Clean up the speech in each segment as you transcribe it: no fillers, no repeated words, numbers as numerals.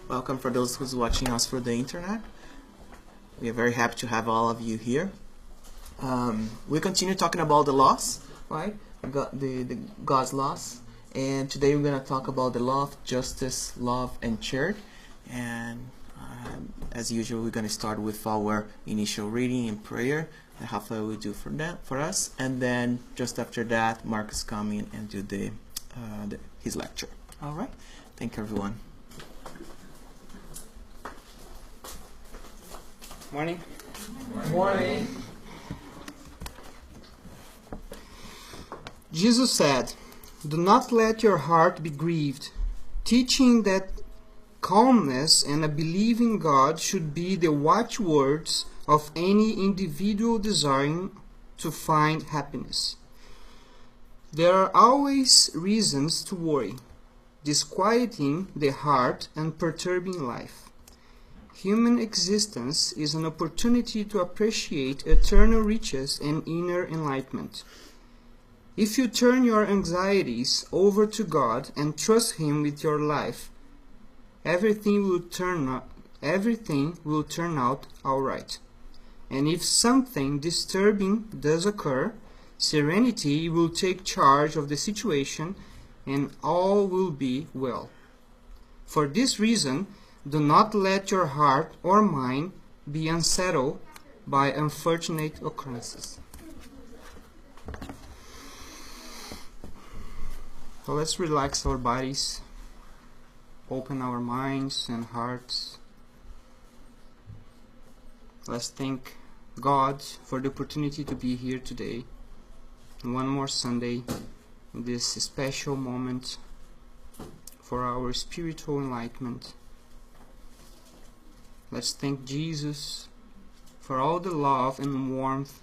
Welcome for those who's watching us through the internet. We are very happy to have all of you here. We continue talking about the laws, right? The God's laws, and today we're going to talk about the law of justice, love, and charity. And as usual, we're going to start with our initial reading and prayer that Rafael will do for us, and then just after that, Marcos come in and do his lecture. All right. Thank you, everyone. Morning. Morning. Jesus said, "Do not let your heart be grieved," teaching that calmness and a believing God should be the watchwords of any individual desiring to find happiness. There are always reasons to worry, disquieting the heart and perturbing life. Human existence is an opportunity to appreciate eternal riches and inner enlightenment. If you turn your anxieties over to God and trust Him with your life, everything will turn out all right. And if something disturbing does occur, serenity will take charge of the situation and all will be well. For this reason, do not let your heart or mind be unsettled by unfortunate occurrences. So let's relax our bodies, open our minds and hearts. Let's thank God for the opportunity to be here today, one more Sunday, in this special moment for our spiritual enlightenment. Let's thank Jesus for all the love and warmth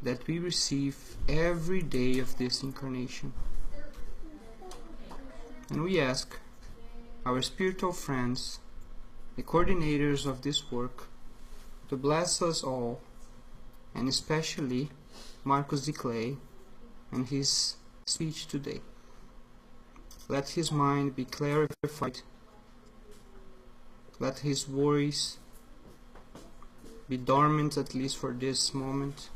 that we receive every day of this incarnation. And we ask our spiritual friends, the coordinators of this work, to bless us all, and especially Marcos Diclei and his speech today. Let his mind be clarified. Let his worries be dormant, at least for this moment,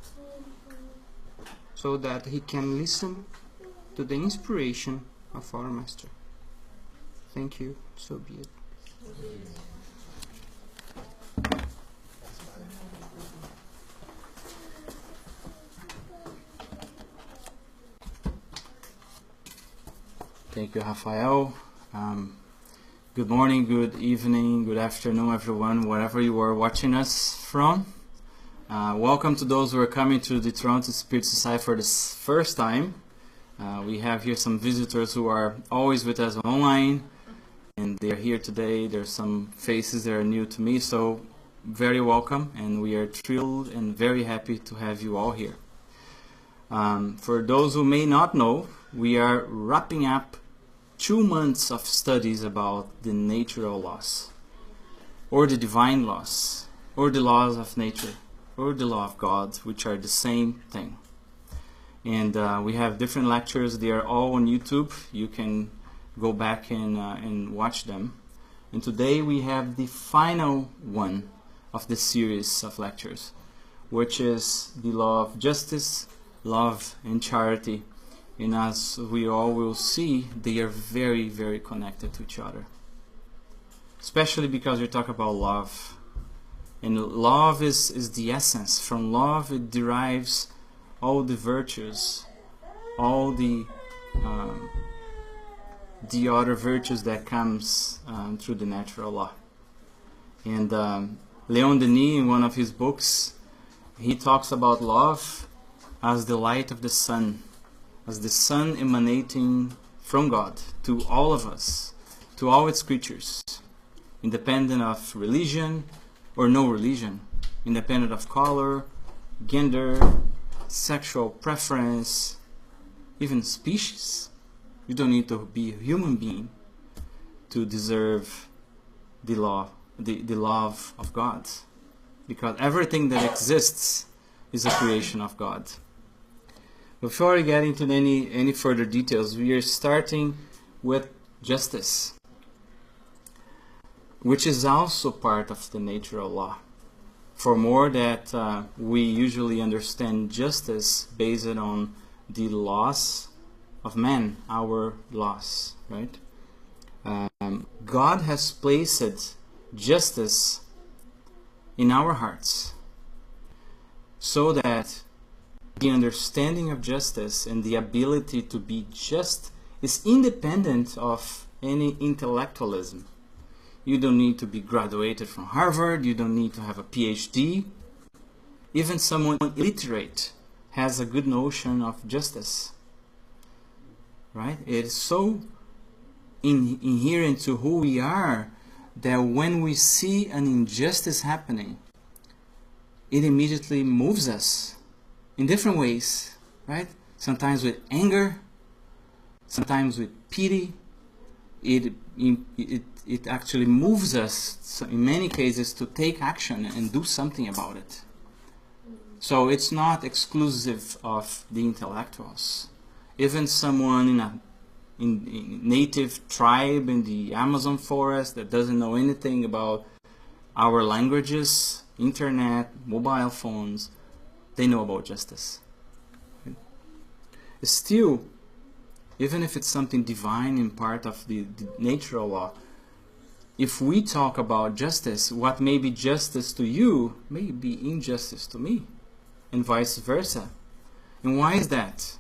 so that he can listen to the inspiration of our Master. Thank you. So be it. Thank you, Rafael. Good morning, good evening, good afternoon, everyone, wherever you are watching us from. Welcome to those who are coming to the Toronto Spirit Society for the first time. We have here some visitors who are always with us online, and they are here today. There's some faces that are new to me, so very welcome, and we are thrilled and very happy to have you all here. For those who may not know, we are wrapping up 2 months of studies about the natural laws, or the divine laws, or the laws of nature, or the law of God, which are the same thing. And we have different lectures. They are all on YouTube. You can go back and watch them. And today we have the final one of the series of lectures, which is the law of justice, love, and charity. And as we all will see, they are very, very connected to each other. Especially because we talk about love. And love is the essence. From love it derives all the virtues, all the other virtues that comes through the natural law. And Leon Denis, in one of his books, he talks about love as the light of the sun, as the sun emanating from God to all of us, to all its creatures, independent of religion or no religion, independent of color, gender, sexual preference, even species. You don't need to be a human being to deserve the love of God, because everything that exists is a creation of God. Before we get into any further details, we are starting with justice. which is also part of the natural law. For more that we usually understand justice based on the laws of man, our laws, right? God has placed justice in our hearts so that the understanding of justice and the ability to be just is independent of any intellectualism. You don't need to be graduated from Harvard, you don't need to have a PhD. Even someone illiterate has a good notion of justice. Right? It is so inherent to who we are that when we see an injustice happening, it immediately moves us in different ways, right? Sometimes with anger, sometimes with pity. It actually moves us, in many cases, to take action and do something about it. So it's not exclusive of the intellectuals. Even someone in native tribe in the Amazon forest that doesn't know anything about our languages, internet, mobile phones, they know about justice. Still, even if it's something divine and part of the natural law, if we talk about justice, what may be justice to you may be injustice to me, and vice versa. And why is that?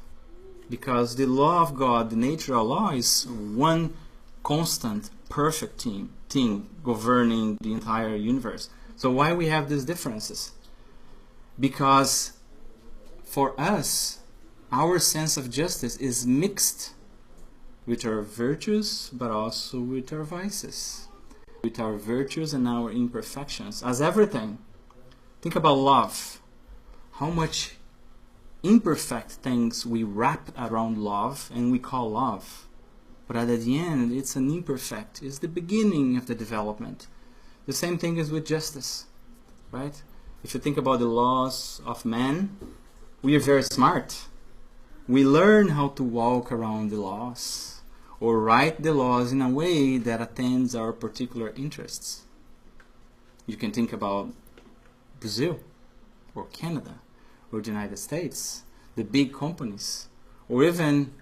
Because the law of God, the natural law, is one constant, perfect thing governing the entire universe. So why we have these differences? Because for us, our sense of justice is mixed with our virtues, but also with our vices, with our virtues and our imperfections, as everything. Think about love. How much imperfect things we wrap around love and we call love. But at the end, it's an imperfect. It's the beginning of the development. The same thing is with justice, right? If you think about the laws of man, we are very smart. We learn how to walk around the laws or write the laws in a way that attends our particular interests. You can think about Brazil or Canada or the United States, the big companies, or even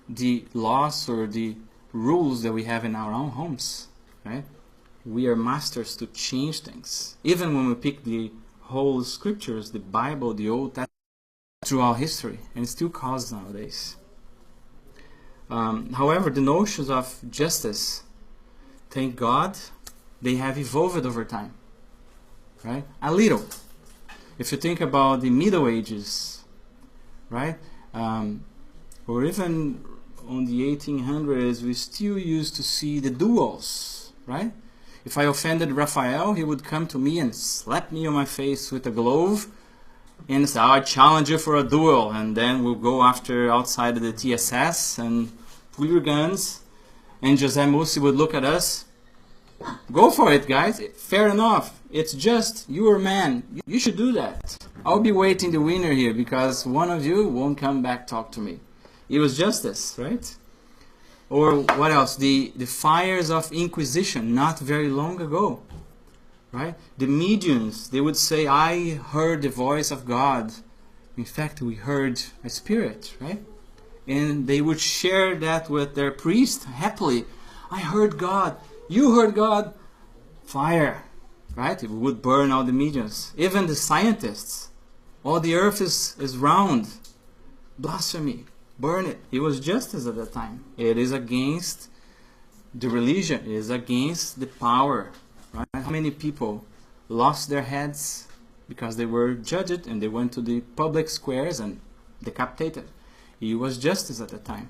the laws or the rules that we have in our own homes, right? We are masters to change things. Even when we pick the whole scriptures, the Bible, the Old Testament, throughout history, and it still causes nowadays. However, the notions of justice, thank God, they have evolved over time, right? A little. If you think about the Middle Ages, right, or even on the 1800s, we still used to see the duels, right? If I offended Raphael, he would come to me and slap me on my face with a glove and say, I challenge you for a duel, and then we'll go after outside of the TSS and pull your guns, and Jose Mussi would look at us, go for it, guys, fair enough, it's just, you're a man, you should do that. I'll be waiting the winner here because one of you won't come back talk to me. It was justice, right? Or what else? The fires of Inquisition not very long ago, right? The mediums, they would say, I heard the voice of God. In fact, we heard a spirit, right? And they would share that with their priest happily. I heard God. You heard God. Fire, right? It would burn all the mediums. Even the scientists. All the earth is round. Blasphemy. Burn it. It was justice at that time. It is against the religion. It is against the power. Right? How many people lost their heads because they were judged and they went to the public squares and decapitated? It was justice at the time.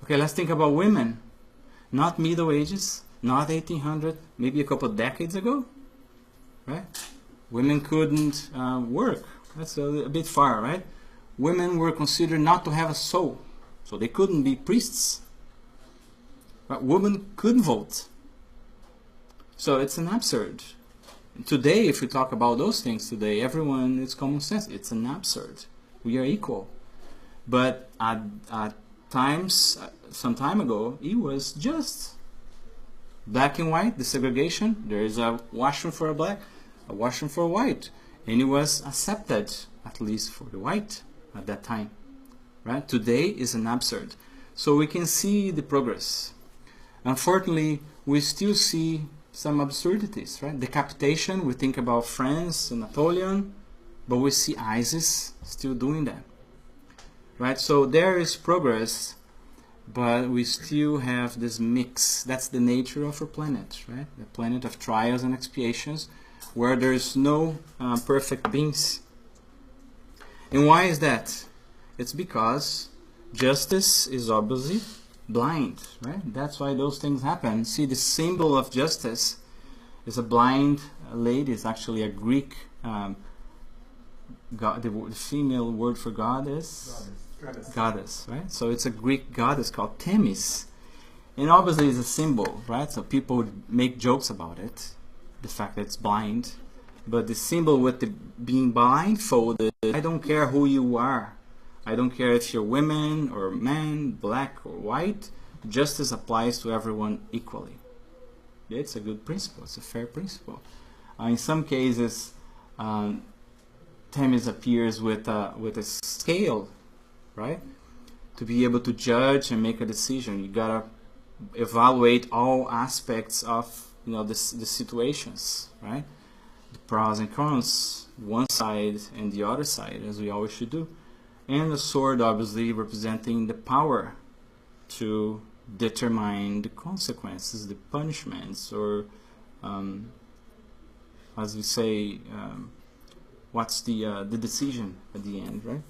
Okay, let's think about women. Not Middle Ages, not 1800, maybe a couple of decades ago, right? Women couldn't work. That's a bit far, right? Women were considered not to have a soul, so they couldn't be priests. But women couldn't vote. So it's an absurd. Today, if we talk about those things today, everyone, it's common sense. It's an absurd. We are equal. But at times, some time ago, it was just. Black and white, the segregation. There is a washroom for a black, a washroom for a white. And it was accepted, at least for the white at that time. Right? Today is an absurd. So we can see the progress. Unfortunately, we still see some absurdities, right? Decapitation, we think about France and Napoleon, but we see ISIS still doing that. Right? So there is progress, but we still have this mix. That's the nature of our planet, right? The planet of trials and expiations, where there's no perfect beings. And why is that? It's because justice is obviously blind, right? That's why those things happen. See, the symbol of justice is a blind lady. It's actually a Greek God. The female word for God is goddess, right? So it's a Greek goddess called Themis, and obviously it's a symbol, right? So people make jokes about it, the fact that it's blind, but the symbol with the being blindfolded. I don't care who you are. I don't care if you're women or men, black or white. Justice applies to everyone equally. It's a good principle. It's a fair principle. In some cases, Themis appears with a scale, right? To be able to judge and make a decision, you gotta evaluate all aspects of the situations, right? The pros and cons, one side and the other side, as we always should do. And the sword obviously representing the power to determine the consequences, the punishments, or as we say, what's the decision at the end, right?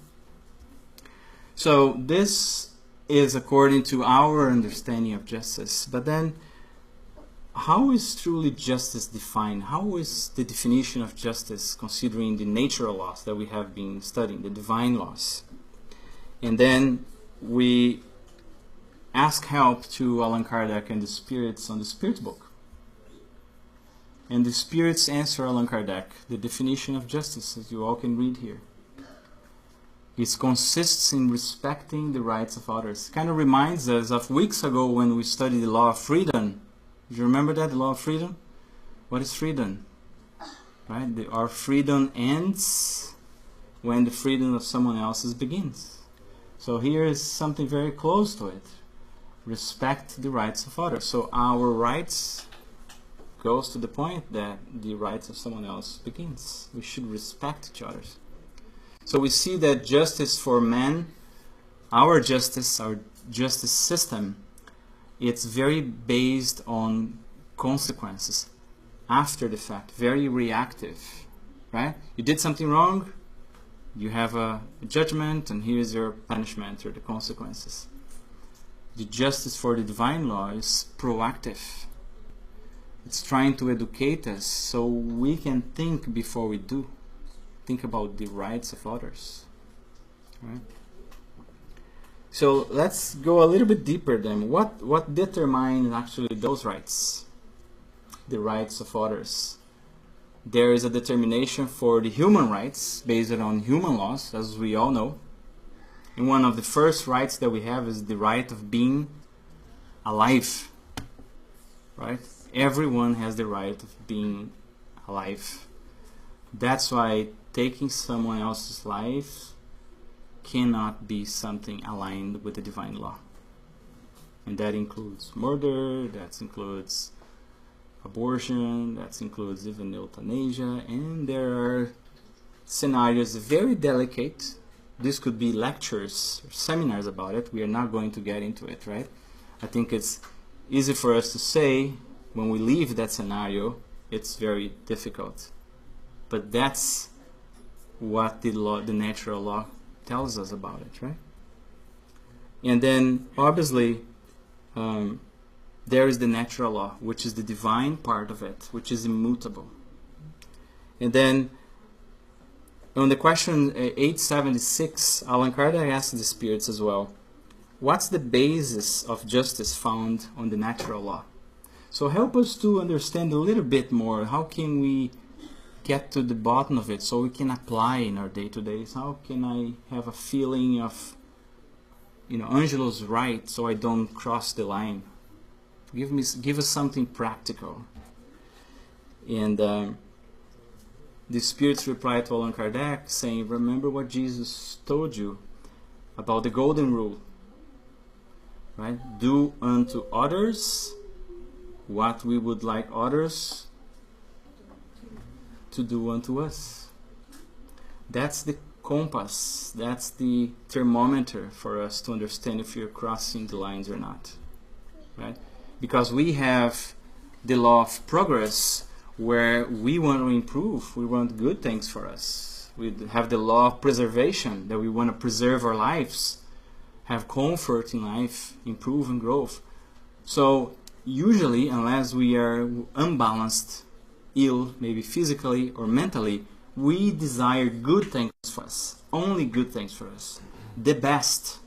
So this is according to our understanding of justice. But then, how is truly justice defined? How is the definition of justice considering the natural laws that we have been studying, the divine laws? And then we ask help to Allan Kardec and the spirits on the Spirit book. And the spirits answer Allan Kardec the definition of justice, as you all can read here. It consists in respecting the rights of others. Kind of reminds us of weeks ago when we studied the law of freedom. Do you remember that, the law of freedom? What is freedom? Right? Our freedom ends when the freedom of someone else's begins. So here is something very close to it. Respect the rights of others. So our rights goes to the point that the rights of someone else begins. We should respect each other. So we see that justice for man, our justice system, it's very based on consequences after the fact, very reactive, right? You did something wrong, you have a judgment, and here's your punishment or the consequences. The justice for the divine law is proactive. It's trying to educate us so we can think before we do. Think about the rights of others. Right? So let's go a little bit deeper then. What determines actually those rights? The rights of others. There is a determination for the human rights based on human laws, as we all know. And one of the first rights that we have is the right of being alive. Right? Everyone has the right of being alive. That's why taking someone else's life cannot be something aligned with the divine law. And that includes murder, that includes abortion, that includes even euthanasia, and there are scenarios very delicate. This could be lectures or seminars about it. We are not going to get into it, right? I think it's easy for us to say when we leave that scenario, it's very difficult. But that's what the natural law tells us about it, right? And then obviously there is the natural law, which is the divine part of it, which is immutable. And then on the question 876, Allan Kardec asked the spirits as well, what's the basis of justice found on the natural law? So help us to understand a little bit more. How can we get to the bottom of it so we can apply in our day-to-days? How can I have a feeling of, Angelo's right so I don't cross the line? Give us something practical. And the Spirit's replied to Allan Kardec, saying, remember what Jesus told you about the golden rule. Right? Do unto others what we would like others to do unto us. That's the compass, that's the thermometer for us to understand if you're crossing the lines or not. Right? Because we have the law of progress where we want to improve, we want good things for us. We have the law of preservation, that we want to preserve our lives, have comfort in life, improve and grow. So usually, unless we are unbalanced, ill, maybe physically or mentally, we desire good things for us, only good things for us, the best,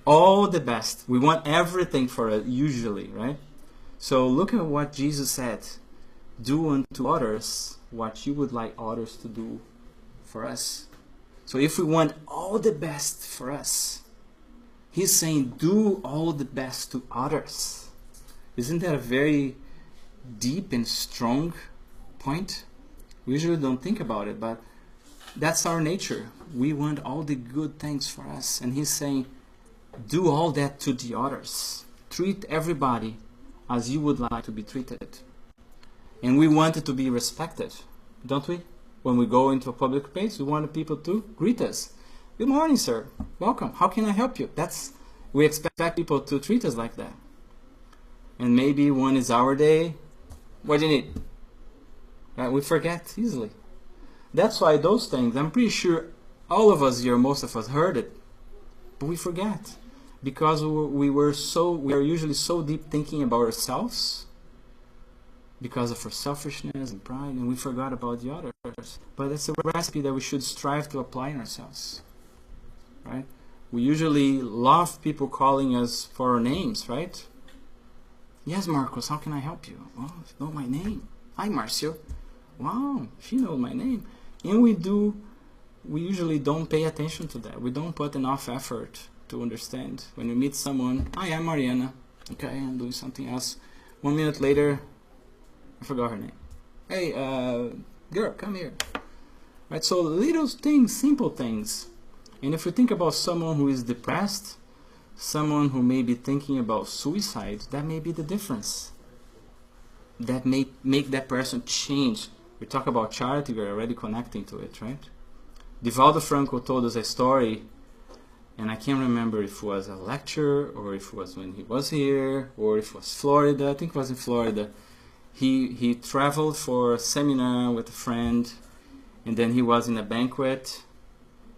all the best. We want everything for us, usually, right? So look at what Jesus said. Do unto others what you would like others to do for us. So if we want all the best for us, He's saying do all the best to others. Isn't that a very deep and strong point? We usually don't think about it, but that's our nature. We want all the good things for us. And He's saying, do all that to the others. Treat everybody as you would like to be treated. And we want it to be respected, don't we? When we go into a public place, we want people to greet us. Good morning, sir. Welcome. How can I help you? We expect people to treat us like that. And maybe one is our day. What do you need? Right? We forget easily. That's why those things, I'm pretty sure all of us here, most of us heard it, but we forget. Because we are usually so deep thinking about ourselves, because of our selfishness and pride, and we forgot about the others. But it's a recipe that we should strive to apply in ourselves. Right? We usually love people calling us for our names, right? Yes, Marcos, how can I help you? Oh, you know my name. Hi, Marcio. Wow, she knows my name. And we usually don't pay attention to that. We don't put enough effort to understand. When we meet someone, hi, I'm Mariana. Okay, I'm doing something else. 1 minute later, I forgot her name. Hey, girl, come here. Right, so little things, simple things. And if we think about someone who is depressed, someone who may be thinking about suicide, that may be the difference. That may make that person change. We talk about charity, we're already connecting to it, right? Divaldo Franco told us a story, and I can't remember if it was a lecture, or if it was when he was here, or if it was Florida. I think it was in Florida. He traveled for a seminar with a friend, and then he was in a banquet,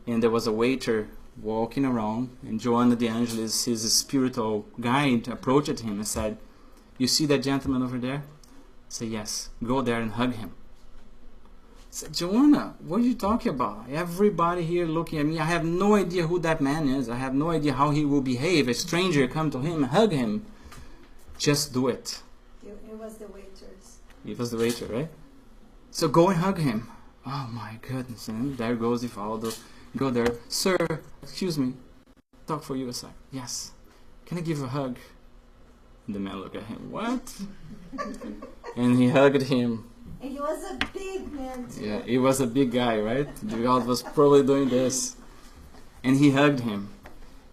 and there was a waiter walking around, and Joanna de Angelis, his spiritual guide, approached him and said, you see that gentleman over there? I said, yes, go there and hug him. I said, Joanna, what are you talking about? Everybody here looking at me, I have no idea who that man is, I have no idea how he will behave. A stranger come to him and hug him. Just do it. It was the waiters. It was the waiter, right? So go and hug him. Oh my goodness, and there goes Divaldo. Go there. Sir, excuse me. Talk for you a sec. Yes. Can I give you a hug? And the man looked at him. What? And he hugged him. And he was a big man too. Yeah, he was a big guy, right? Divaldo was probably doing this. And he hugged him.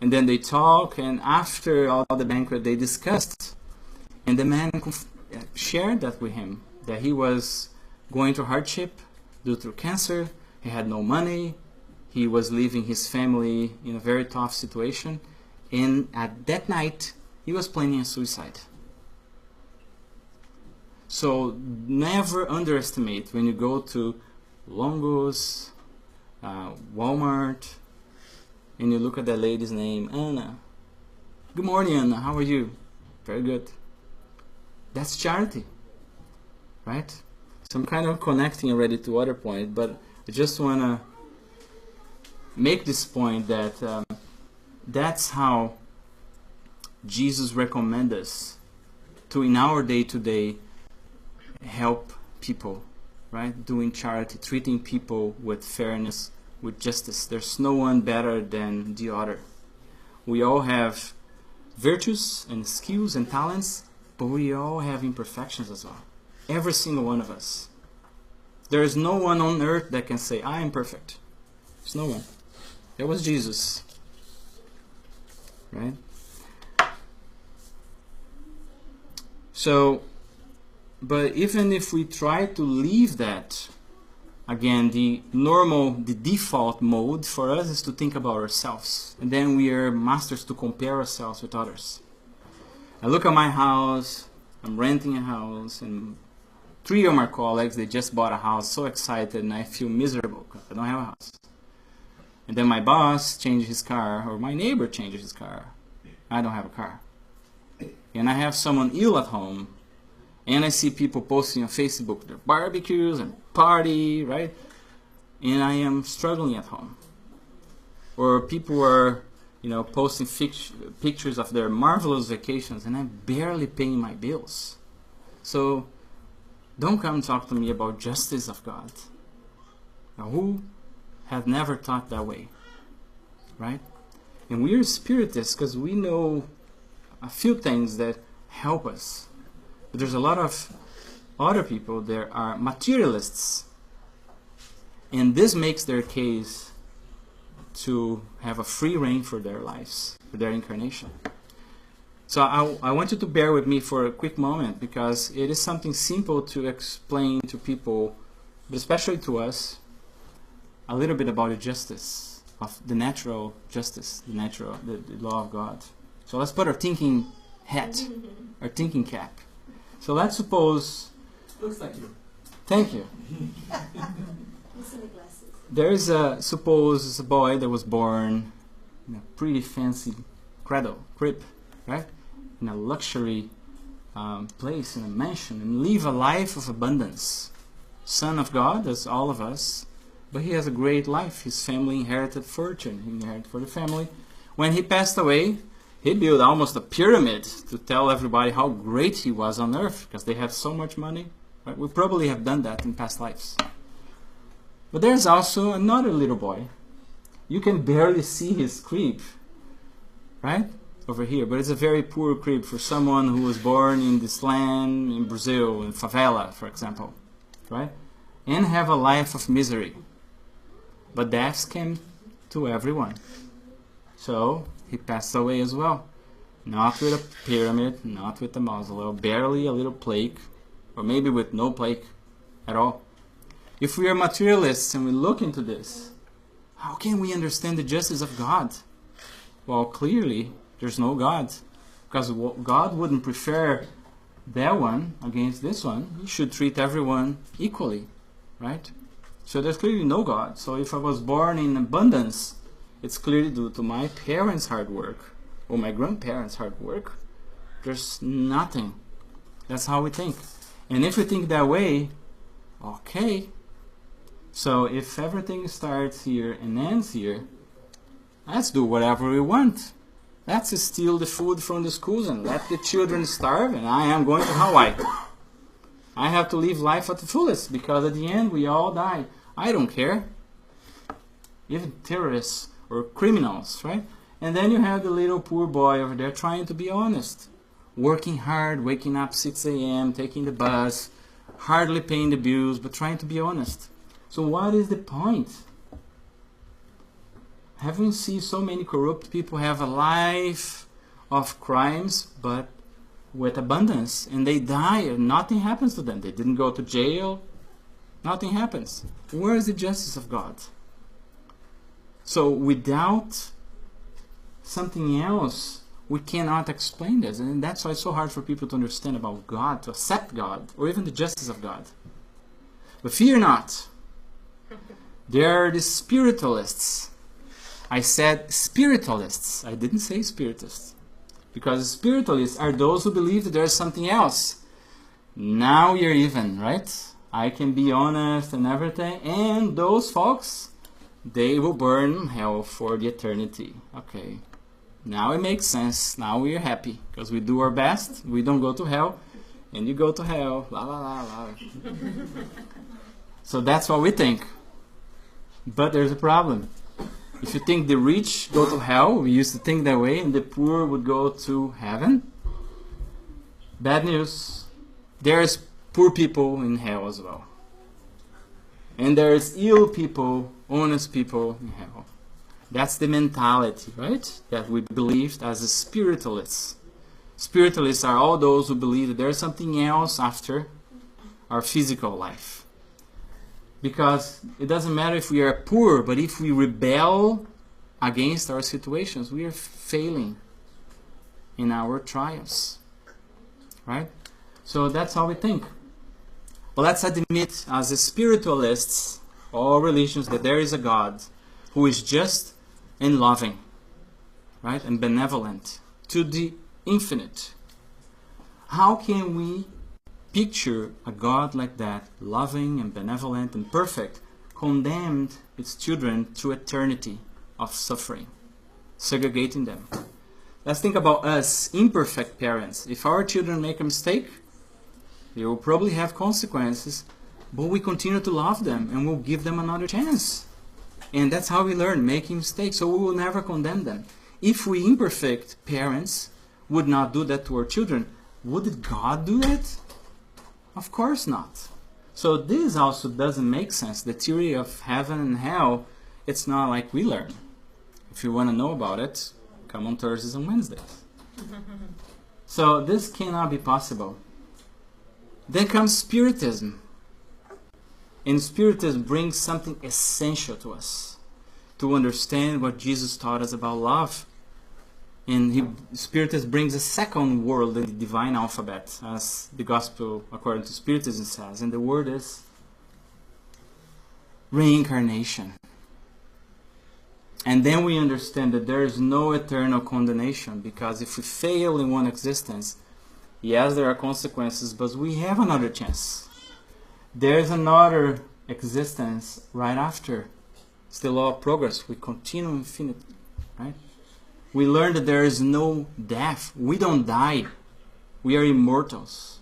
And then they talked, and after all the banquet they discussed. And the man shared that with him, that he was going through hardship due to cancer. He had no money. He was leaving his family in a very tough situation, and at that night he was planning a suicide. So never underestimate when you go to Longos, Walmart, and you look at that lady's name, Anna. Good morning, Anna. How are you? Very good. That's charity, right? So I'm kind of connecting already to other point, but I just want to make this point that that's how Jesus recommends us to, in our day-to-day, help people, right? Doing charity, treating people with fairness, with justice. There's no one better than the other. We all have virtues and skills and talents, But we all have imperfections as well. Every single one of us. There is no one on earth that can say, I am perfect. There's no one. There was Jesus. Right? So, but even if we try to leave that, again, the default mode for us is to think about ourselves. And then we are masters to compare ourselves with others. I look at my house, I'm renting a house, and 3 of my colleagues, they just bought a house, so excited, and I feel miserable because I don't have a house. And then my boss changed his car, or my neighbor changed his car. I don't have a car. And I have someone ill at home, and I see people posting on Facebook their barbecues and party, right? And I am struggling at home. Or people are, posting pictures of their marvelous vacations, and I'm barely paying my bills. So don't come talk to me about justice of God. Now, who has never thought that way, right? And we are Spiritists because we know a few things that help us. But there's a lot of other people that are materialists, and this makes their case to have a free reign for their lives, for their incarnation. So I want you to bear with me for a quick moment, because it is something simple to explain to people, but especially to us, a little bit about the justice, of the natural justice, the law of God. So let's put our thinking hat, our thinking cap. So let's suppose... Looks like you. Thank you. Listen to glasses. There is suppose a boy that was born in a pretty fancy crib, right? In a luxury place, in a mansion, and live a life of abundance. Son of God, as all of us, but he has a great life. His family inherited fortune. He inherited for the family. When he passed away, he built almost a pyramid to tell everybody how great he was on earth, because they have so much money. Right? We probably have done that in past lives. But there's also another little boy. You can barely see his crib, right? Over here. But it's a very poor crib for someone who was born in this land, in Brazil, in favela, for example. Right? And have a life of misery. But death came to everyone. So he passed away as well. Not with a pyramid, not with a mausoleum, barely a little plaque, or maybe with no plaque at all. If we are materialists and we look into this, how can we understand the justice of God? Well, clearly, there's no God. Because God wouldn't prefer that one against this one. He should treat everyone equally, right? So there's clearly no God. So if I was born in abundance, it's clearly due to my parents' hard work or my grandparents' hard work. There's nothing. That's how we think. And if we think that way, okay. So if everything starts here and ends here, let's do whatever we want. Let's steal the food from the schools and let the children starve, and I am going to Hawaii. I have to live life at the fullest, because at the end we all die. I don't care. Even terrorists or criminals, right? And then you have the little poor boy over there trying to be honest. Working hard, waking up 6 a.m., taking the bus, hardly paying the bills, but trying to be honest. So what is the point? Haven't seen so many corrupt people have a life of crimes, but with abundance, and they die and nothing happens to them. They didn't go to jail. Nothing happens. Where is the justice of God? So without something else, we cannot explain this. And that's why it's so hard for people to understand about God, to accept God, or even the justice of God. But fear not. There are the spiritualists. I said spiritualists. I didn't say spiritists. Because spiritualists are those who believe that there is something else. Now you're even, right? I can be honest and everything. And those folks, they will burn in hell for the eternity. Okay. Now it makes sense. Now we are happy. Because we do our best. We don't go to hell. And you go to hell. La la la la. So that's what we think. But there's a problem. If you think the rich go to hell, we used to think that way, and the poor would go to heaven. Bad news. There's poor people in hell as well. And there's ill people, honest people in hell. That's the mentality, right? That we believed as a spiritualists. Spiritualists are all those who believe that there's something else after our physical life. Because it doesn't matter if we are poor, but if we rebel against our situations, we are failing in our trials. Right? So that's how we think. But let's admit, as spiritualists, all religions, that there is a God who is just and loving, right, and benevolent to the infinite. How can we picture a God like that, loving and benevolent and perfect, condemned its children to eternity of suffering, segregating them? Let's think about us, imperfect parents. If our children make a mistake, they will probably have consequences, but we continue to love them and we'll give them another chance. And that's how we learn, making mistakes, so we will never condemn them. If we imperfect parents would not do that to our children, would God do that? Of course not. So this also doesn't make sense. The theory of heaven and hell, it's not like we learn. If you want to know about it, come on Thursdays and Wednesdays. So this cannot be possible. Then comes Spiritism. And Spiritism brings something essential to us, to understand what Jesus taught us about love. And Spiritism brings a second word, the divine alphabet, as the Gospel according to Spiritism says. And the word is reincarnation. And then we understand that there is no eternal condemnation, because if we fail in one existence, yes, there are consequences, but we have another chance. There is another existence right after. It's the law of progress. We continue infinite, right? We learn that there is no death. We don't die. We are immortals.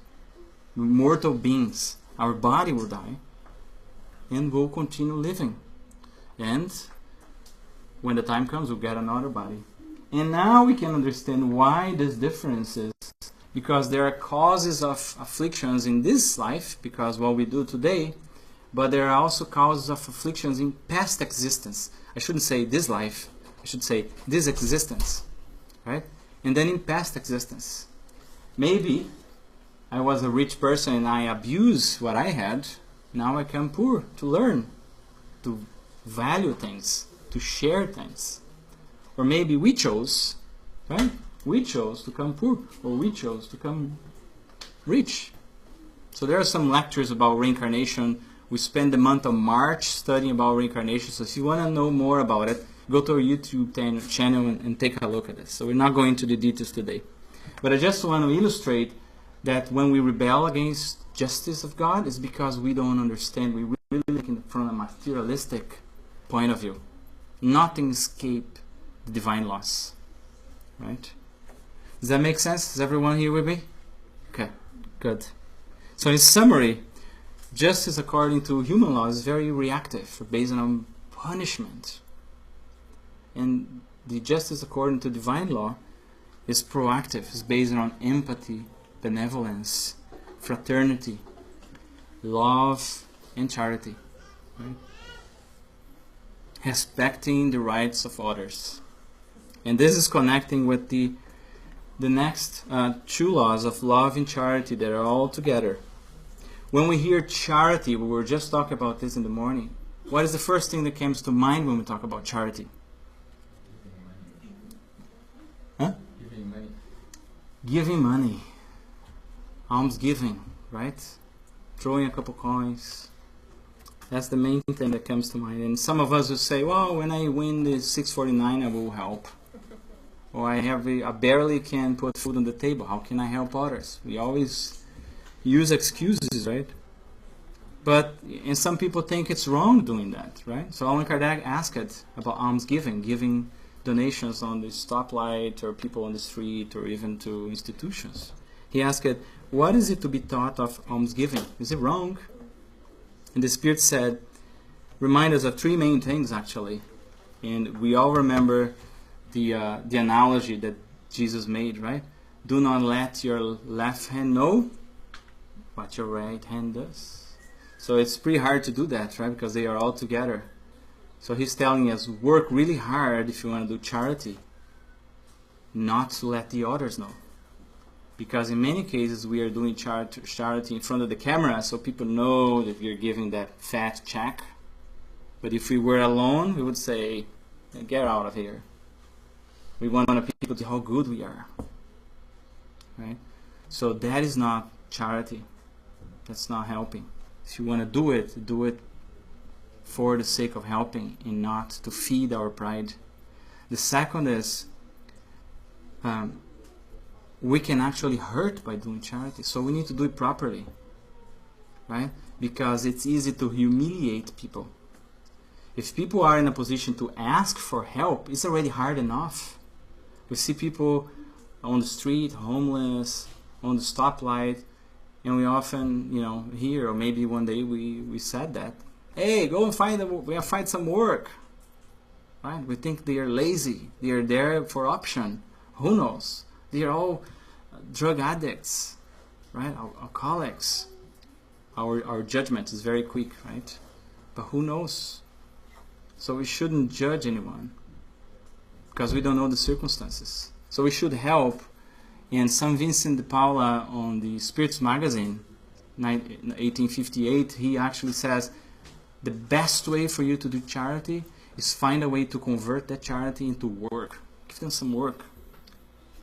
Immortal beings. Our body will die, and we'll continue living. And when the time comes, we'll get another body. And now we can understand why this difference is. Because there are causes of afflictions in this life, because what we do today, but there are also causes of afflictions in past existence. I shouldn't say this life, I should say this existence, right? And then in past existence. Maybe I was a rich person and I abused what I had. Now I come poor to learn, to value things, to share things. Or maybe we chose, right? We chose to come poor, or we chose to come rich. So there are some lectures about reincarnation. We spend the month of March studying about reincarnation. So if you want to know more about it, go to our YouTube channel and take a look at this. So we're not going into the details today. But I just want to illustrate that when we rebel against justice of God, it's because we don't understand. We really look from a materialistic point of view. Nothing escapes the divine laws. Right? Does that make sense? Is everyone here with me? Okay, good. So in summary, justice according to human law is very reactive, based on punishment. And the justice according to divine law is proactive, is based on empathy, benevolence, fraternity, love, and charity. Right? Respecting the rights of others. And this is connecting with the next two laws of love and charity that are all together. When we hear charity, we were just talking about this in the morning, what is the first thing that comes to mind when we talk about charity? Huh? Giving money. Giving money. Almsgiving, right? Throwing a couple coins. That's the main thing that comes to mind. And some of us will say, well, when I win the 649, I will help. Or I barely can put food on the table. How can I help others? We always use excuses, right? And some people think it's wrong doing that, right? So Allan Kardec asked about almsgiving, giving donations on the stoplight or people on the street or even to institutions. He asked, what is it to be taught of almsgiving? Is it wrong? And the Spirit said, remind us of three main things actually. And we all remember the analogy that Jesus made, right? Do not let your left hand know what your right hand does. So it's pretty hard to do that, right? Because they are all together. So he's telling us, work really hard if you want to do charity, not to let the others know. Because in many cases we are doing charity in front of the camera so people know that we are giving that fat check. But if we were alone, we would say, get out of here. We want people to know how good we are. Right? So that is not charity. That's not helping. If you want to do it for the sake of helping and not to feed our pride. The second is we can actually hurt by doing charity. So we need to do it properly. Right? Because it's easy to humiliate people. If people are in a position to ask for help, it's already hard enough. We see people on the street, homeless, on the stoplight, and we often, hear, or maybe one day we said that, hey, go and find some work. Right? We think they are lazy. They are there for option. Who knows? They are all drug addicts, right? Alcoholics. Our judgment is very quick, right? But who knows? So we shouldn't judge anyone because we don't know the circumstances. So we should help. And St. Vincent de Paula on the Spiritist magazine, 1858, he actually says, the best way for you to do charity is find a way to convert that charity into work. Give them some work.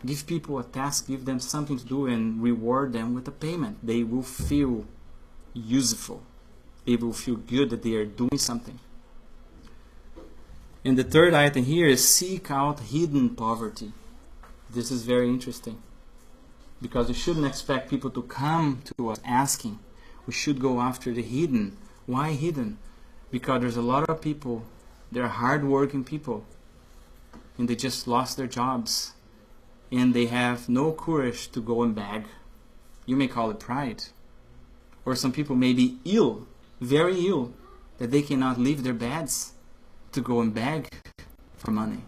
Give people a task, give them something to do, and reward them with a payment. They will feel useful. They will feel good that they are doing something. And the third item here is seek out hidden poverty. This is very interesting. Because we shouldn't expect people to come to us asking. We should go after the hidden. Why hidden? Because there's a lot of people, they're hard-working people, and they just lost their jobs. And they have no courage to go and beg. You may call it pride. Or some people may be ill, very ill, that they cannot leave their beds to go and beg for money,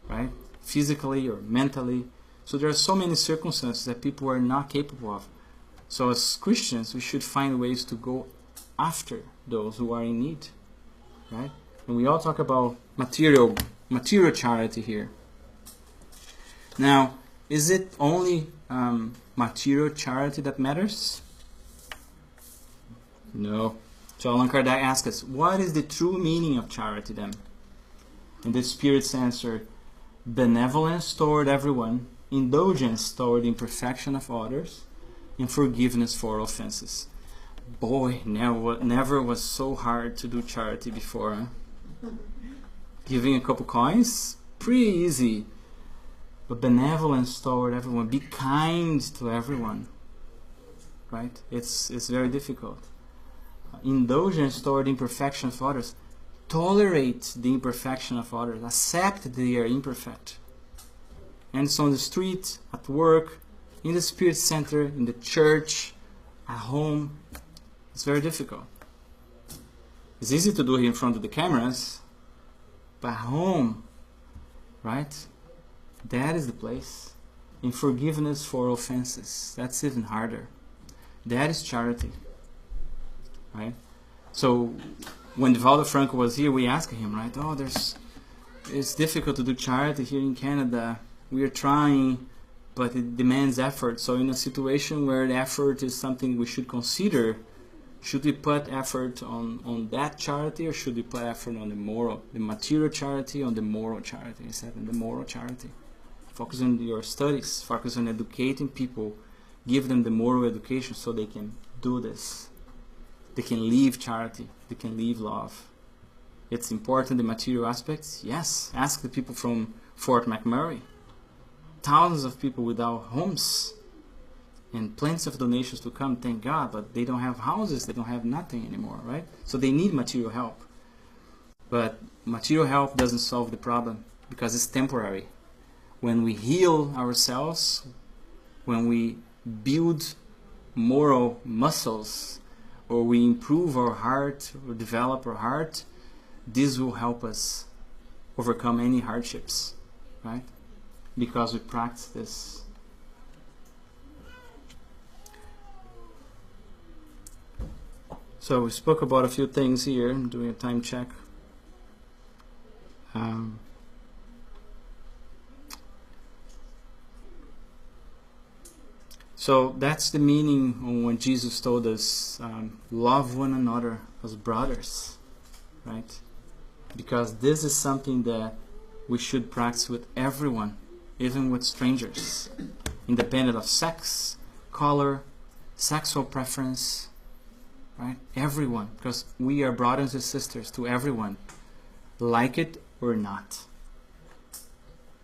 right? Physically or mentally. So there are so many circumstances that people are not capable of. So as Christians, we should find ways to go after those who are in need, right? And we all talk about material charity here. Now, is it only material charity that matters? No. So Allan Kardec asks us, what is the true meaning of charity then? And the Spirit's answer, benevolence toward everyone, indulgence toward the imperfection of others, and forgiveness for offenses. Boy, never was so hard to do charity before. Huh? Giving a couple coins, pretty easy. But benevolence toward everyone, be kind to everyone. Right? It's very difficult. Indulgence toward the imperfection of others. Tolerate the imperfection of others. Accept that they are imperfect. And so on the street, at work, in the Spirit Center, in the church, at home, it's very difficult. It's easy to do it in front of the cameras, but at home, right? That is the place. In forgiveness for offenses. That's even harder. That is charity. Right? So when Divaldo Franco was here, we asked him, right? Oh, it's difficult to do charity here in Canada. We are trying, but it demands effort. So in a situation where the effort is something we should consider, should we put effort on that charity, or should we put effort on the material charity, on the moral charity? He said, on the moral charity. Focus on your studies, focus on educating people, give them the moral education so they can do this. They can live charity. They can live love. It's important, the material aspects. Yes. Ask the people from Fort McMurray. Thousands of people without homes. And plenty of donations to come, thank God. But they don't have houses. They don't have nothing anymore, right? So they need material help. But material help doesn't solve the problem because it's temporary. When we heal ourselves, when we build moral muscles, or we improve our heart, or develop our heart, this will help us overcome any hardships, right? Because we practice this. So we spoke about a few things here. I'm doing a time check. So that's the meaning on when Jesus told us, love one another as brothers, right? Because this is something that we should practice with everyone, even with strangers, independent of sex, color, sexual preference, right? Everyone, because we are brothers and sisters to everyone, like it or not.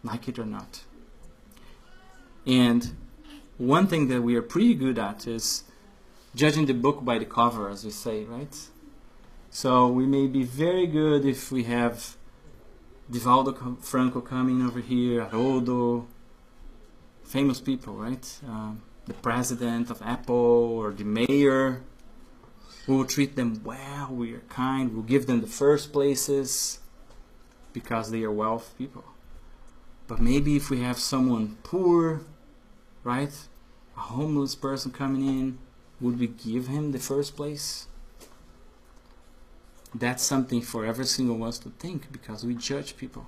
Like it or not. And one thing that we are pretty good at is judging the book by the cover, as we say, right? So we may be very good if we have Divaldo Franco coming over here, Haroldo, famous people, right? The president of Apple or the mayor. We will treat them well, we are kind, we'll give them the first places because they are wealthy people. But maybe if we have someone poor, right? A homeless person coming in, would we give him the first place? That's something for every single one to think, because we judge people.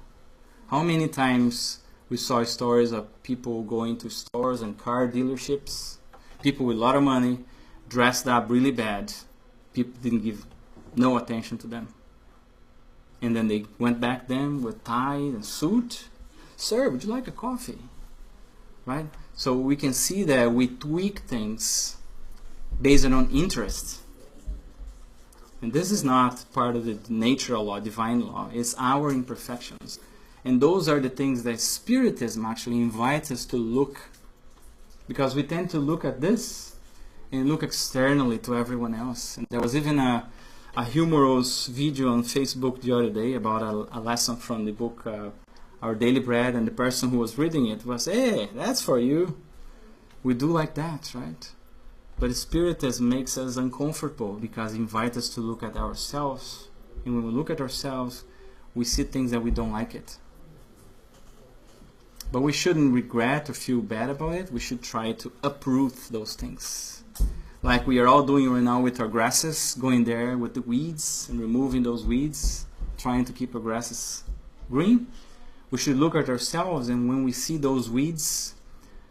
How many times we saw stories of people going to stores and car dealerships, people with a lot of money, dressed up really bad, people didn't give no attention to them. And then they went back then with tie and suit. Sir, would you like a coffee? Right? So we can see that we tweak things based on interest. And this is not part of the natural law, divine law. It's our imperfections. And those are the things that Spiritism actually invites us to look. Because we tend to look at this and look externally to everyone else. And there was even a humorous video on Facebook the other day about a lesson from the book Our Daily Bread, and the person who was reading it was, hey, that's for you. We do like that, right? But Spiritism makes us uncomfortable because it invites us to look at ourselves. And when we look at ourselves, we see things that we don't like it. But we shouldn't regret or feel bad about it. We should try to uproot those things. Like we are all doing right now with our grasses, going there with the weeds and removing those weeds, trying to keep our grasses green. We should look at ourselves, and when we see those weeds,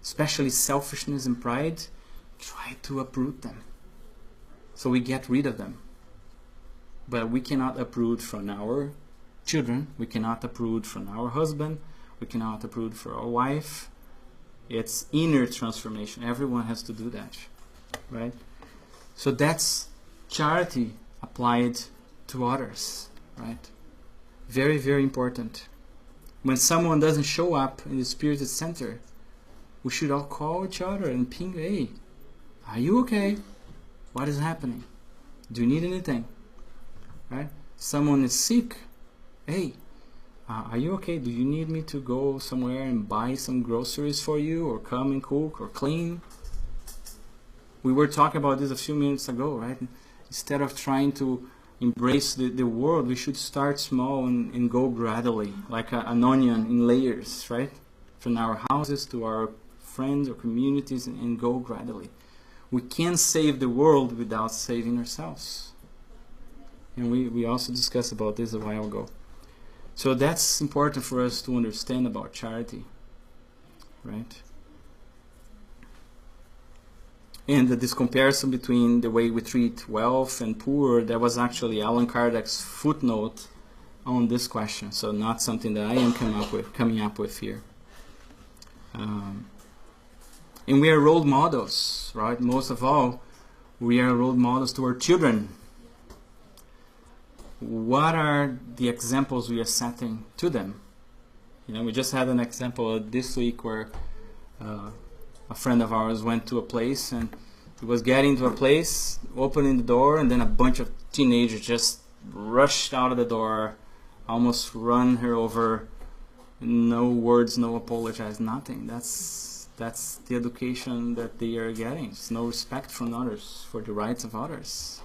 especially selfishness and pride, try to uproot them. So we get rid of them. But we cannot uproot from our children. We cannot uproot from our husband. We cannot uproot from our wife. It's inner transformation. Everyone has to do that. Right? So that's charity applied to others. Right? Very, very important. When someone doesn't show up in the Spiritist Center, we should all call each other and ping, hey, are you okay? What is happening? Do you need anything? Right? Someone is sick. Hey, are you okay? Do you need me to go somewhere and buy some groceries for you, or come and cook or clean? We were talking about this a few minutes ago, right? Instead of trying to embrace the world, we should start small and go gradually, like an onion in layers, right? From our houses to our friends or communities, and go gradually. We can't save the world without saving ourselves. And we also discussed about this a while ago. So that's important for us to understand about charity, right? And this comparison between the way we treat wealth and poor, that was actually Allan Kardec's footnote on this question. So not something that I am coming up with here. And we are role models, right? Most of all, we are role models to our children. What are the examples we are setting to them? You know, we just had an example this week where a friend of ours went to a place, and he was getting to a place, opening the door, and then a bunch of teenagers just rushed out of the door, almost run her over. No words, no apologize, nothing. That's the education that they are getting. It's no respect from others, for the rights of others.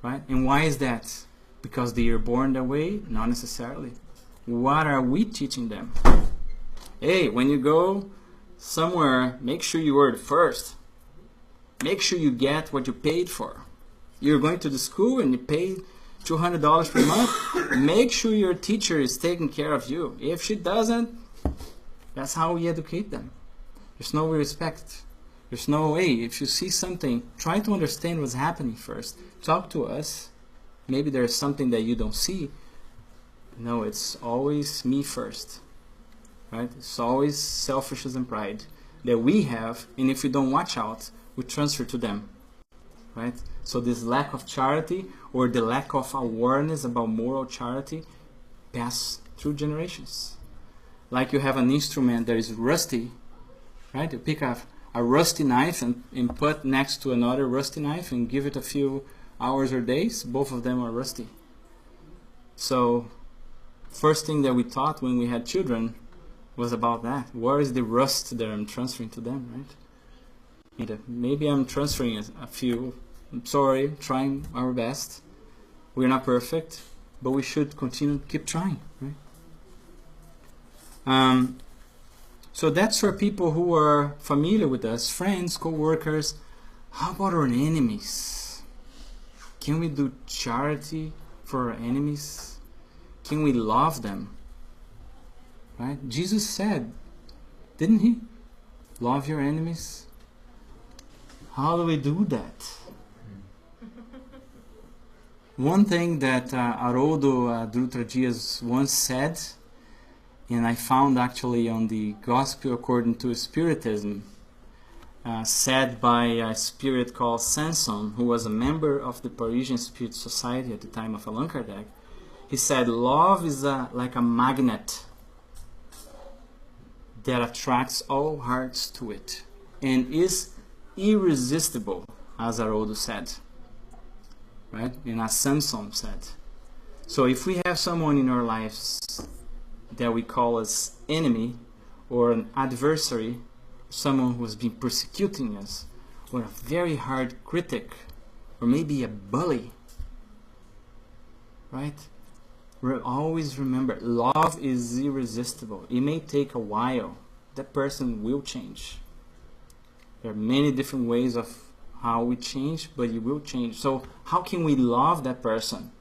Right? And why is that? Because they are born that way? Not necessarily. What are we teaching them? Hey, when you go somewhere, make sure you are the first. Make sure you get what you paid for. You're going to the school and you pay $200 per month. Make sure your teacher is taking care of you. If she doesn't, that's how we educate them. There's no respect. There's no way. If you see something, try to understand what's happening first. Talk to us. Maybe there's something that you don't see. No, it's always me first. Right? It's always selfishness and pride that we have, and if we don't watch out, we transfer to them. Right? So this lack of charity or the lack of awareness about moral charity pass through generations. Like you have an instrument that is rusty, right? You pick up a rusty knife and put next to another rusty knife and give it a few hours or days, both of them are rusty. So first thing that we taught when we had children was about that. Where is the rust that I'm transferring to them, right? And maybe I'm transferring a few. I'm sorry, trying our best. We're not perfect, but we should continue to keep trying, right? So that's for people who are familiar with us, friends, co-workers. How about our enemies? Can we do charity for our enemies? Can we love them? Right? Jesus said, didn't he? Love your enemies. How do we do that? One thing that Haroldo Dutra Dias once said, and I found actually on the Gospel According to Spiritism, said by a spirit called Sanson, who was a member of the Parisian Spirit Society at the time of Allan Kardec. He said, love is like a magnet that attracts all hearts to it and is irresistible, as Haroldo said. Right? And as Samson said. So if we have someone in our lives that we call as enemy or an adversary, someone who has been persecuting us, or a very hard critic, or maybe a bully, right? Always remember, love is irresistible. It may take a while. That person will change. There are many different ways of how we change, but it will change. So how can we love that person?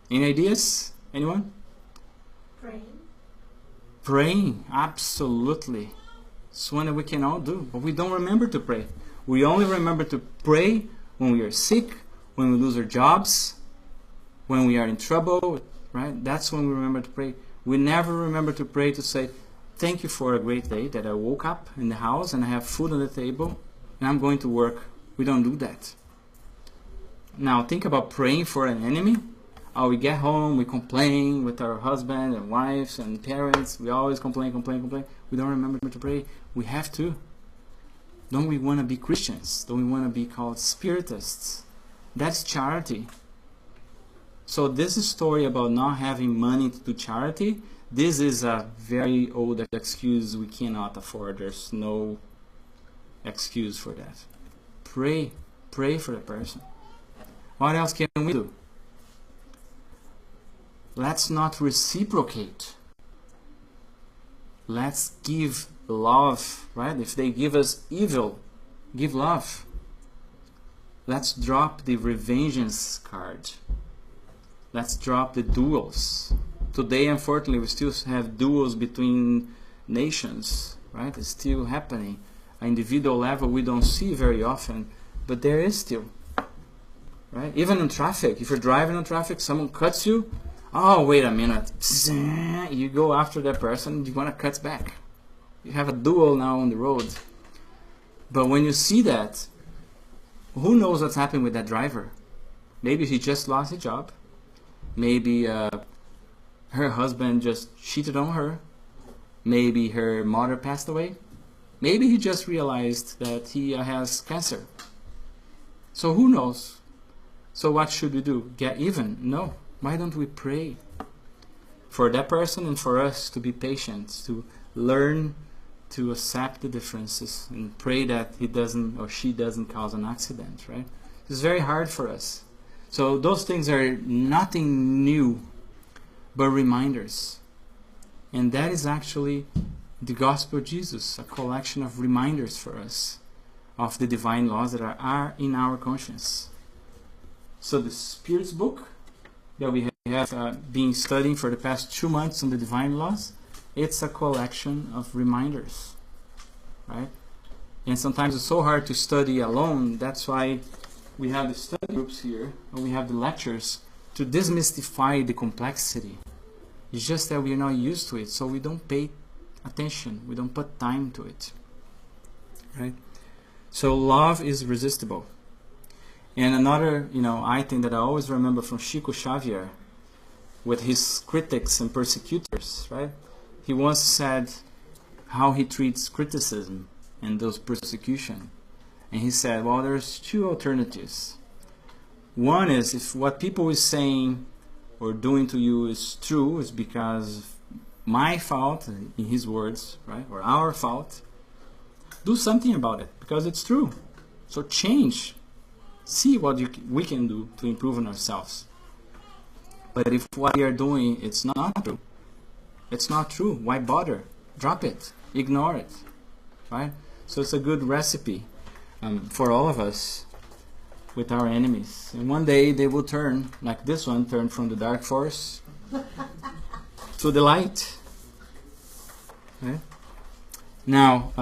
Any ideas? Anyone? Praying. Praying, absolutely. It's one that we can all do, but we don't remember to pray. We only remember to pray when we are sick, when we lose our jobs, when we are in trouble, right? That's when we remember to pray. We never remember to pray to say, thank you for a great day that I woke up in the house and I have food on the table and I'm going to work. We don't do that. Now think about praying for an enemy. Oh, we get home, we complain with our husband and wives and parents. We always complain. We don't remember to pray. We have to. Don't we want to be Christians? Don't we want to be called Spiritists? That's charity. So this is story about not having money to do charity. This is a very old excuse we cannot afford. There's no excuse for that. Pray for the person. What else can we do? Let's not reciprocate. Let's give love, right? If they give us evil, give love. Let's drop the revengeance card. Let's drop the duels. Today, unfortunately, we still have duels between nations, right? It's still happening. At individual level, we don't see very often, but there is still, right? Even in traffic, if you're driving in traffic, someone cuts you. Oh, wait a minute. You go after that person, you want to cut back. You have a duel now on the road. But when you see that, who knows what's happening with that driver? Maybe he just lost his job. Maybe her husband just cheated on her. Maybe her mother passed away. Maybe he just realized that he has cancer. So who knows? So what should we do? Get even? No. Why don't we pray for that person and for us to be patient, to learn to accept the differences and pray that he doesn't or she doesn't cause an accident, right? It's very hard for us. So those things are nothing new, but reminders. And that is actually the Gospel of Jesus, a collection of reminders for us of the divine laws that are in our conscience. So the Spirit's book that we have been studying for the past 2 months on the divine laws, it's a collection of reminders, right? And sometimes it's so hard to study alone. That's why we have the study groups here, and we have the lectures to demystify the complexity. It's just that we are not used to it, so we don't pay attention. We don't put time to it, right? So love is resistible. And another, item that I always remember from Chico Xavier, with his critics and persecutors, right? He once said how he treats criticism and those persecution. And he said, well, there's 2 alternatives. One is, if what people is saying or doing to you is true, is because of my fault, in his words, right? Or our fault. Do something about it, because it's true. So change. See what we can do to improve on ourselves. But if what we are doing, it's not true. It's not true. Why bother? Drop it. Ignore it. Right? So it's a good recipe for all of us with our enemies. And one day they will turn, like this one, turn from the dark force to the light. Right? Now,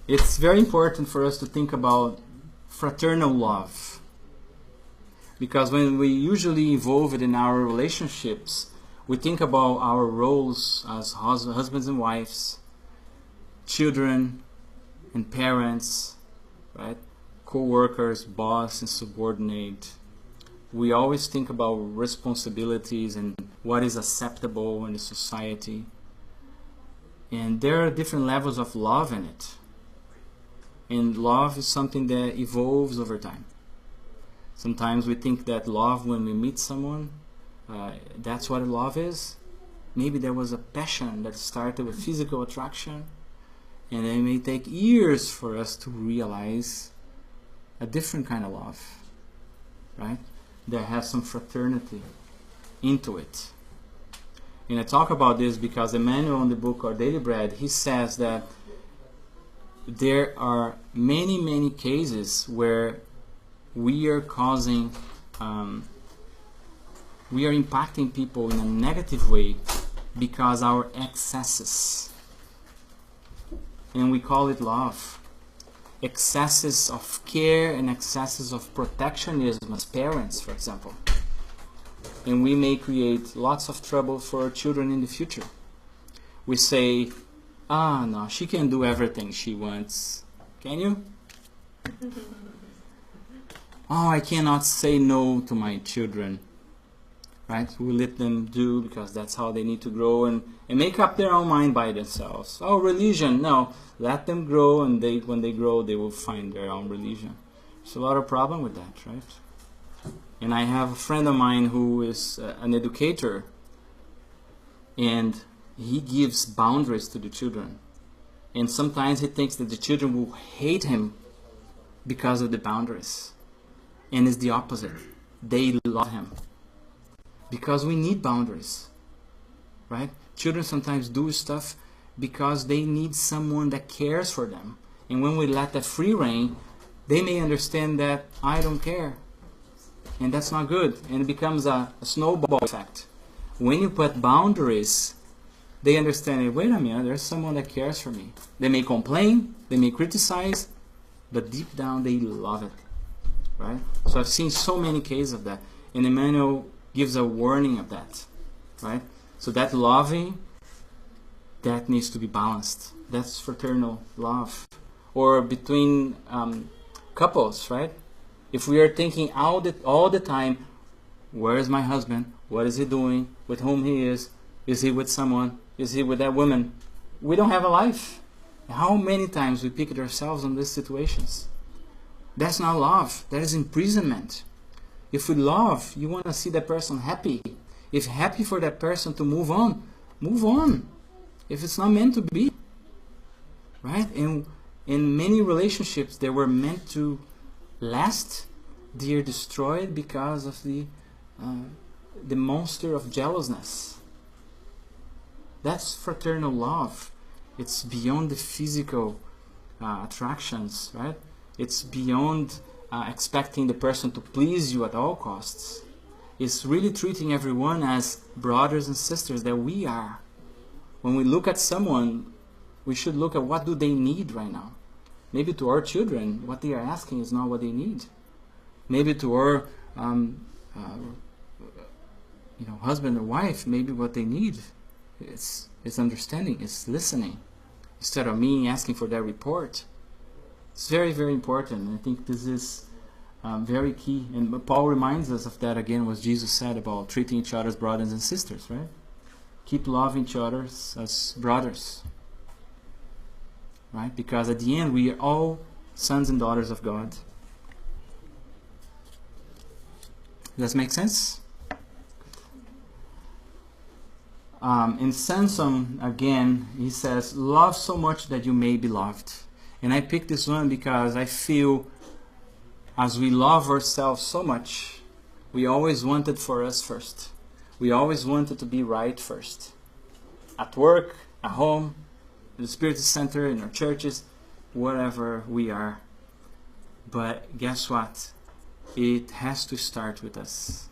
it's very important for us to think about fraternal love. Because when we usually evolve it in our relationships, we think about our roles as husbands and wives, children and parents, right? Co-workers, boss and subordinate. We always think about responsibilities and what is acceptable in the society. And there are different levels of love in it. And love is something that evolves over time. Sometimes we think that love, when we meet someone, that's what love is. Maybe there was a passion that started with physical attraction, and it may take years for us to realize a different kind of love, right? That has some fraternity into it. And I talk about this because Emmanuel in the book Our Daily Bread, he says that there are many, many cases where we are causing, we are impacting people in a negative way because our excesses, and we call it love, excesses of care and excesses of protectionism as parents, for example. And we may create lots of trouble for our children in the future. We say, no, she can do everything she wants. Can you? Oh, I cannot say no to my children. Right? We let them do because that's how they need to grow and make up their own mind by themselves. Oh, religion, no. Let them grow, and when they grow, they will find their own religion. There's a lot of problem with that, right? And I have a friend of mine who is an educator, and he gives boundaries to the children. And sometimes he thinks that the children will hate him because of the boundaries. And it's the opposite. They love him. Because we need boundaries. Right? Children sometimes do stuff because they need someone that cares for them. And when we let that free rein, they may understand that I don't care. And that's not good. And it becomes a snowball effect. When you put boundaries, they understand, wait a minute, there's someone that cares for me. They may complain, they may criticize, but deep down they love it. Right? So I've seen so many cases of that. And Emmanuel gives a warning of that. Right? So that loving, that needs to be balanced. That's fraternal love. Or between couples, right? If we are thinking all the time, where is my husband? What is he doing? With whom he is? Is he with someone? Is he with that woman? We don't have a life. How many times we pick ourselves on these situations? That's not love. That is imprisonment. If we love, you want to see that person happy. If happy for that person to move on, move on. If it's not meant to be. Right? And in many relationships that were meant to last, they are destroyed because of the monster of jealousness. That's fraternal love. It's beyond the physical attractions, right? It's beyond expecting the person to please you at all costs. It's really treating everyone as brothers and sisters that we are. When we look at someone, we should look at what do they need right now. Maybe to our children, what they are asking is not what they need. Maybe to our husband or wife, maybe what they need is understanding, is listening, instead of me asking for their report. It's very, very important. I think this is very key. And Paul reminds us of that again, what Jesus said about treating each other as brothers and sisters, right? Keep loving each other as brothers. Right? Because at the end, we are all sons and daughters of God. Does that make sense? In Samson, again, he says, love so much that you may be loved. And I picked this one because I feel as we love ourselves so much, we always want it for us first. We always want it to be right first. At work, at home, in the Spiritist Center, in our churches, wherever we are. But guess what? It has to start with us.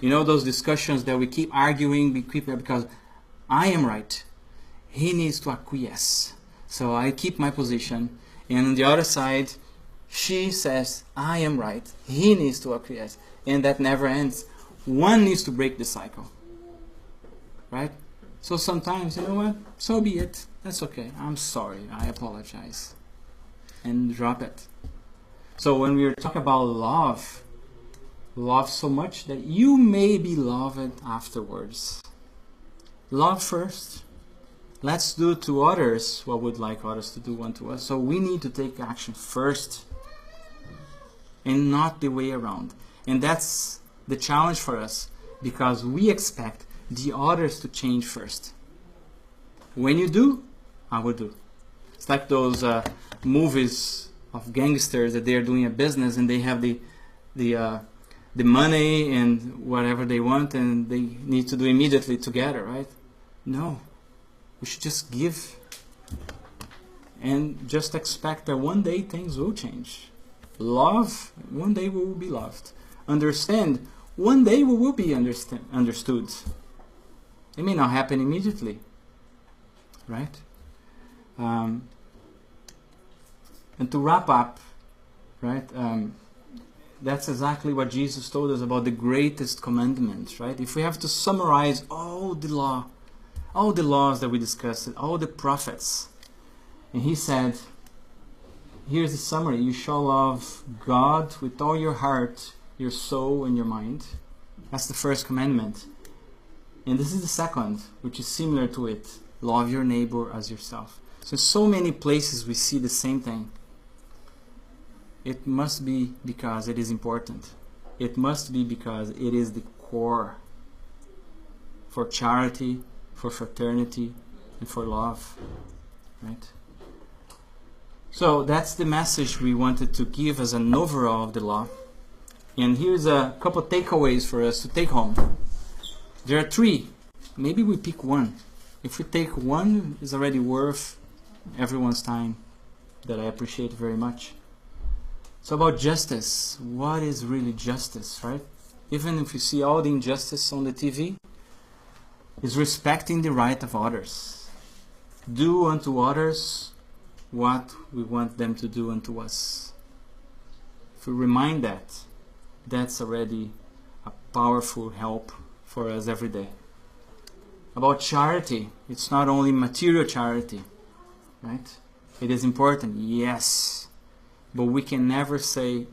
You know those discussions that we keep arguing, because I am right. He needs to acquiesce. So I keep my position. And on the other side, she says, I am right. He needs to acquiesce. And that never ends. One needs to break the cycle. Right? So sometimes, you know what? So be it. That's okay. I'm sorry. I apologize. And drop it. So when we talk about love so much that you may be loved afterwards. Love first. Let's do to others what we'd like others to do unto us. So we need to take action first and not the way around. And that's the challenge for us, because we expect the others to change first. When you do, I will do. It's like those movies of gangsters that they're doing a business and they have the money and whatever they want and they need to do immediately together, right? No. We should just give and just expect that one day things will change. Love, one day we will be loved. Understand, one day we will be understood. It may not happen immediately, right? And to wrap up, right? That's exactly what Jesus told us about the greatest commandment, right? If we have to summarize all the laws that we discussed, all the prophets, and he said, here's the summary: you shall love God with all your heart, your soul, and your mind. That's the first commandment. And this is the second, which is similar to it: love your neighbor as yourself. So in so many places we see the same thing. It must be because it is important. It must be because it is the core for charity, for fraternity, and for love. Right? So that's the message we wanted to give as an overall of the law. And here's a couple takeaways for us to take home. There are 3. Maybe we pick one. If we take one, it's already worth everyone's time, that I appreciate very much. So about justice. What is really justice, right? Even if you see all the injustice on the TV, is respecting the right of others. Do unto others what we want them to do unto us. If we remind that, that's already a powerful help for us every day. About charity, it's not only material charity, right? It is important, yes. But we can never say,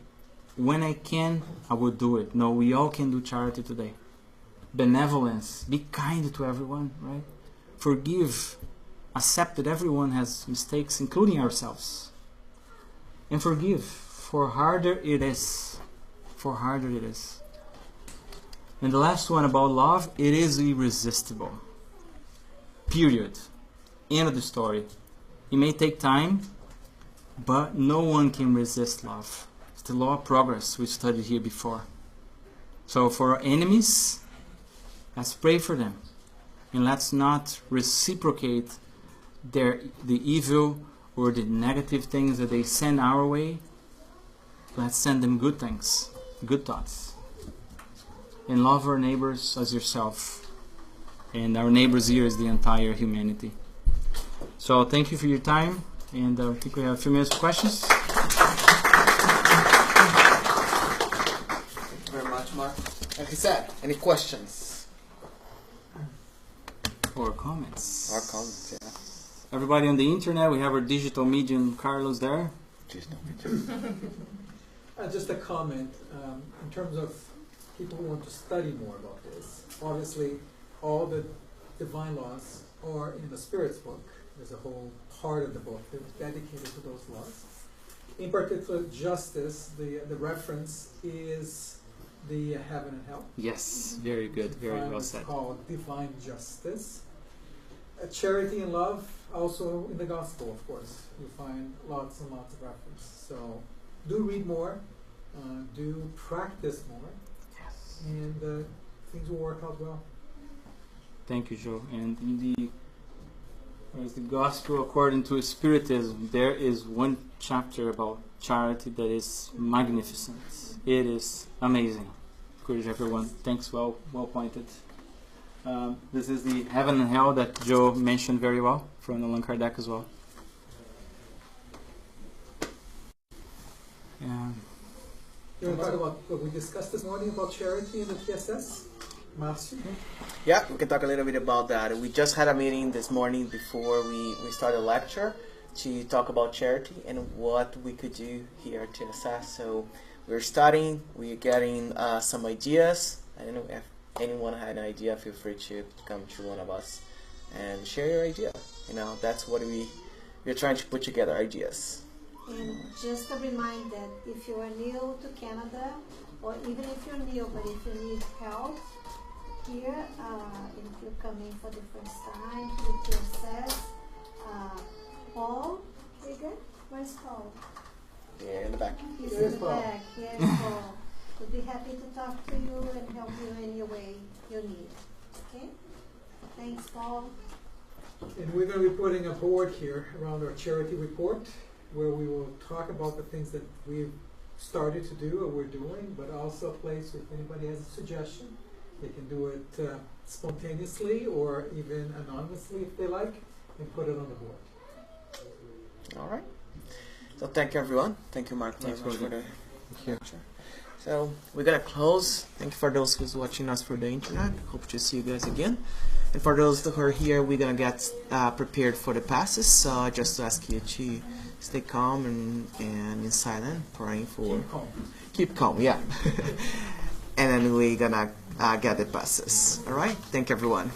when I can, I will do it. No, we all can do charity today. Benevolence, be kind to everyone, right? Forgive, accept that everyone has mistakes, including ourselves. And forgive, for harder it is. For harder it is. And the last one about love, it is irresistible. Period. End of the story. It may take time, but no one can resist love. It's the law of progress we studied here before. So for our enemies, let's pray for them. And let's not reciprocate the evil or the negative things that they send our way. Let's send them good things, good thoughts. And love our neighbors as yourself. And our neighbors here is the entire humanity. So thank you for your time. And I think we have a few minutes for questions. Thank you very much, Mark. Like I said, any questions? Or comments. Or comments, yeah. Everybody on the internet, we have our digital medium Carlos there. Just no picture. Just a comment in terms of people who want to study more about this. Obviously, all the divine laws are in the Spirit's book. There's a whole part of the book that's dedicated to those laws. In particular, justice, the reference is the heaven and hell. Yes, very good, very well said. It's called divine justice. Charity and love, also in the gospel, of course. You find lots and lots of reference. So do read more, do practice more, Yes. and things will work out well. Thank you, Joe. And in the Gospel according to Spiritism, there is one chapter about charity that is magnificent. It is amazing. Encourage everyone. Thanks, well pointed. This is the heaven and hell that Joe mentioned very well from Allan Kardec as well. You want to talk about what we discussed this morning about charity in the TSS? Marcio? Yeah, we can talk a little bit about that. We just had a meeting this morning before we started a lecture to talk about charity and what we could do here at TSS. So we're studying, we're getting some ideas. I don't know if anyone had an idea, feel free to come to one of us and share your idea. You know, that's what we're trying to put together, ideas. And just a reminder that if you are new to Canada, or even if you're new, but if you need help here, if you're coming for the first time to the TSS, Paul, where's Paul? Yeah, in the back. He's Here's in the Paul. back. Here's Paul. We'll be happy to talk to you and help you any way you need. Okay? Thanks, Paul. And we're going to be putting a board here around our charity report where we will talk about the things that we've started to do or we're doing, but also a place where if anybody has a suggestion, they can do it spontaneously or even anonymously if they like, and put it on the board. All right. So thank you, everyone. Thank you, Mark, very Thanks, much for Roger. the lecture. So we're gonna close. Thank you for those who's watching us through the internet. Hope to see you guys again. And for those who are here, we're gonna get prepared for the passes. So I just ask you to stay calm and in silent, praying for. Keep calm. Keep calm, yeah. And then we're gonna get the passes. All right. Thank you, everyone.